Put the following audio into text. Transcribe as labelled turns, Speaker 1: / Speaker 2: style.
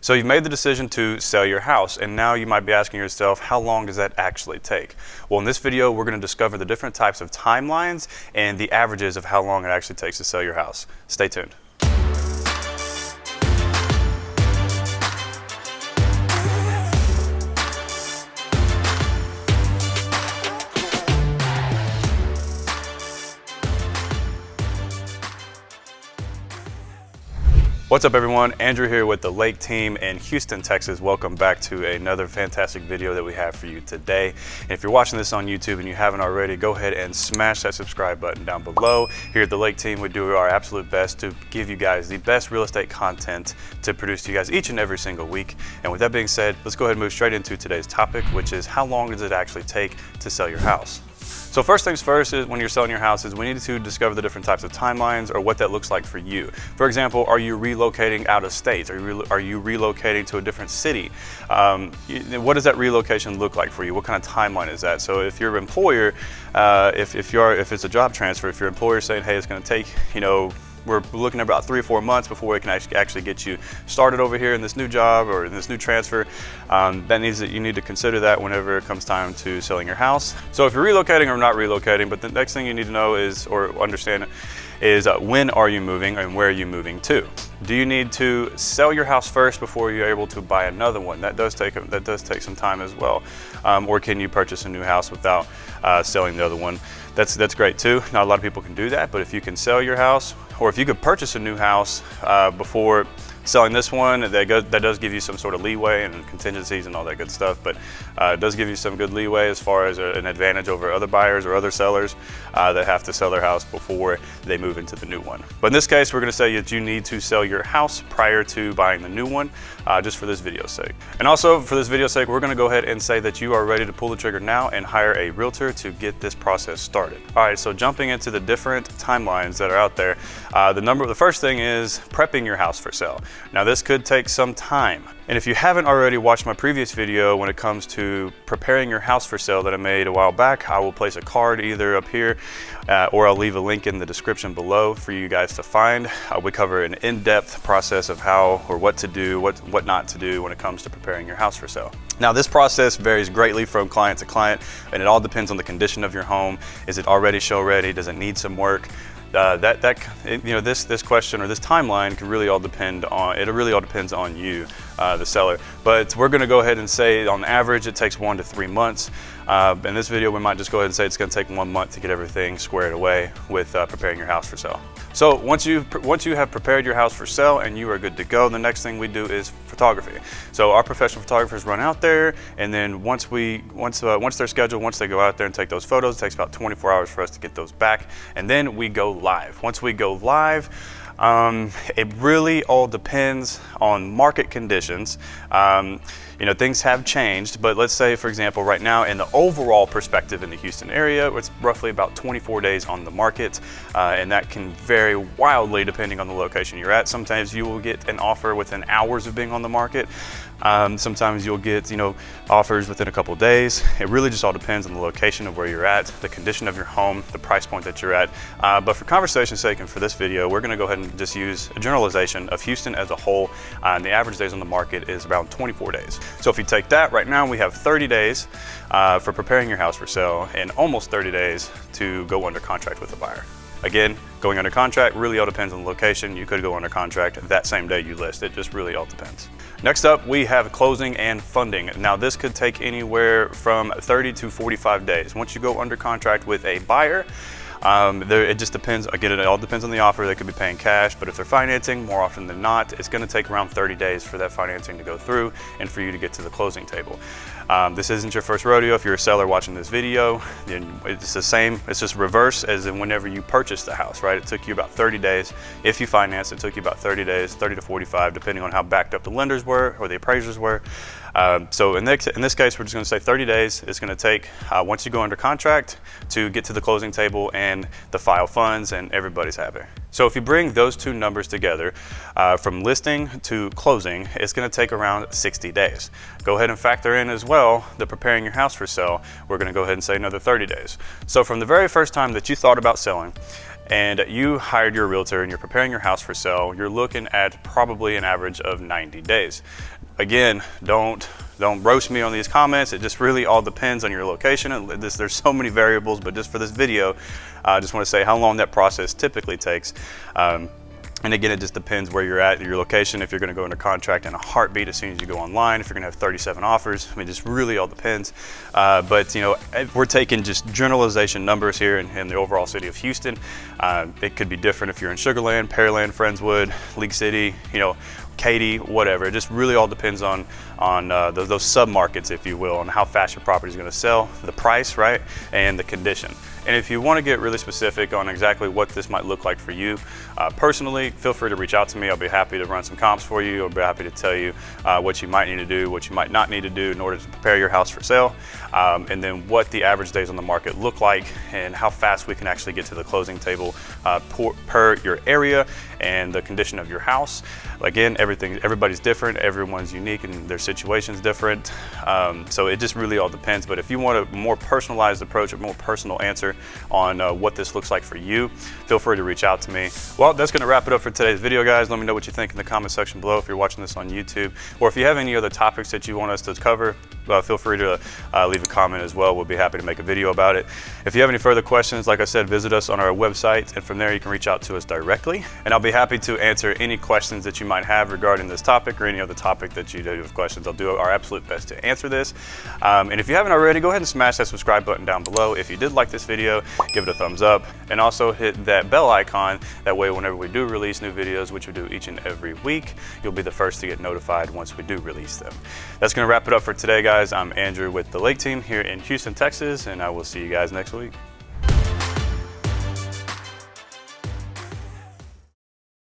Speaker 1: So you've made the decision to sell your house, and now you might be asking yourself, how long does that actually take? Well, in this video, we're going to discover the different types of timelines and the averages of how long it actually takes to sell your house. Stay tuned. What's up everyone, Andrew here with the Lake team in Houston, Texas. Welcome back to another fantastic video that we have for you today. And if you're watching this on YouTube and you haven't already, go ahead and smash that subscribe button down below. Here at the Lake team, we do our absolute best to give you guys the best real estate content to produce to you guys each and every single week. And with that being said, let's go ahead and move straight into today's topic, which is how long does it actually take to sell your house? So first things first is when you're selling your house is we need to discover the different types of timelines or what that looks like for you. For example, are you relocating out of state? Are you relocating to a different city? What does that relocation look like for you? What kind of timeline is that? So if your employer, if it's a job transfer, if your employer is saying, hey, it's going to take, we're looking at about 3 or 4 months before we can actually get you started over here in this new job or in this new transfer. You need to consider that whenever it comes time to selling your house. So if you're relocating or not relocating, but the next thing you need to know is, or understand, is when are you moving and where are you moving to? Do you need to sell your house first before you're able to buy another one? That does take some time as well. Or can you purchase a new house without selling the other one? That's great too. Not a lot of people can do that, but if you can sell your house, or if you could purchase a new house before selling this one, that does give you some sort of leeway and contingencies and all that good stuff, but it does give you some good leeway as far as an advantage over other buyers or other sellers that have to sell their house before they move into the new one. But in this case, we're going to say that you need to sell your house prior to buying the new one, just for this video's sake. And also for this video's sake, we're going to go ahead and say that you are ready to pull the trigger now and hire a realtor to get this process started. All right, so jumping into the different timelines that are out there, the first thing is prepping your house for sale. Now this could take some time. And if you haven't already watched my previous video when it comes to preparing your house for sale that I made a while back, I will place a card either up here or I'll leave a link in the description below for you guys to find. We cover an in-depth process of how or what to do, what not to do when it comes to preparing your house for sale. Now this process varies greatly from client to client, and it all depends on the condition of your home. Is it already show ready? Does it need some work? This question or this timeline can really all depend on, it really all depends on you, the seller. But we're gonna go ahead and say on average it takes 1 to 3 months. In this video we might just go ahead and say it's gonna take 1 month to get everything squared away with preparing your house for sale. So once you have prepared your house for sale and you are good to go, the next thing we do is photography. So our professional photographers run out there, and then once they're scheduled, once they go out there and take those photos, it takes about 24 hours for us to get those back, and then we go live. Once we go live, it really all depends on market conditions. Things have changed, but let's say, for example, right now in the overall perspective in the Houston area, it's roughly about 24 days on the market, and that can vary wildly depending on the location you're at. Sometimes you will get an offer within hours of being on the market. Sometimes you'll get, offers within a couple days. It really just all depends on the location of where you're at, the condition of your home, the price point that you're at. But for conversation's sake and for this video, we're gonna go ahead and just use a generalization of Houston as a whole, and the average days on the market is around 24 days. So if you take that, right now we have 30 days for preparing your house for sale and almost 30 days to go under contract with a buyer. Again, going under contract really all depends on the location. You could go under contract that same day you list. It just really all depends. Next up, we have closing and funding. Now this could take anywhere from 30 to 45 days. Once you go under contract with a buyer, it just depends. Again, it all depends on the offer. They could be paying cash, but if they're financing, more often than not, it's going to take around 30 days for that financing to go through and for you to get to the closing table. This isn't your first rodeo. If you're a seller watching this video, then it's the same. It's just reverse as in whenever you purchased the house, right? It took you about 30 days. If you financed, it took you about 30 days, 30 to 45, depending on how backed up the lenders were or the appraisers were. So in this case, we're just going to say 30 days. It's going to take, once you go under contract, to get to the closing table and the file funds, and everybody's happy. So if you bring those two numbers together, from listing to closing, it's going to take around 60 days. Go ahead and factor in as well the preparing your house for sale. We're going to go ahead and say another 30 days. So from the very first time that you thought about selling, and you hired your realtor and you're preparing your house for sale, you're looking at probably an average of 90 days. Again, don't roast me on these comments. It just really all depends on your location. And there's so many variables, but just for this video, I just want to say how long that process typically takes. And again, it just depends where you're at, your location, if you're gonna go into contract in a heartbeat as soon as you go online, if you're gonna have 37 offers. I mean, just really all depends. But you know, we're taking just generalization numbers here in the overall city of Houston. It could be different if you're in Sugar Land, Pearland, Friendswood, League City, you know, Katy, whatever. It just really all depends on those sub-markets, if you will, on how fast your property is going to sell, the price, right, and the condition. And if you want to get really specific on exactly what this might look like for you personally, feel free to reach out to me. I'll be happy to run some comps for you. I'll be happy to tell you what you might need to do, what you might not need to do in order to prepare your house for sale, and then what the average days on the market look like and how fast we can actually get to the closing table per your area and the condition of your house. Again, everybody's different, everyone's unique and their situation's different. So it just really all depends. But if you want a more personalized approach, a more personal answer on what this looks like for you, feel free to reach out to me. Well, that's gonna wrap it up for today's video, guys. Let me know what you think in the comment section below if you're watching this on YouTube, or if you have any other topics that you want us to cover, feel free to leave a comment as well. We'll be happy to make a video about it. If you have any further questions, like I said, visit us on our website, and from there you can reach out to us directly. And I'll be happy to answer any questions that you might have regarding this topic or any other topic that you do have questions. I'll do our absolute best to answer this. And if you haven't already, go ahead and smash that subscribe button down below. If you did like this video, give it a thumbs up, and also hit that bell icon. That way, whenever we do release new videos, which we do each and every week, you'll be the first to get notified once we do release them. That's gonna wrap it up for today, guys. I'm Andrew with the Lake Team here in Houston, Texas, and I will see you guys next week.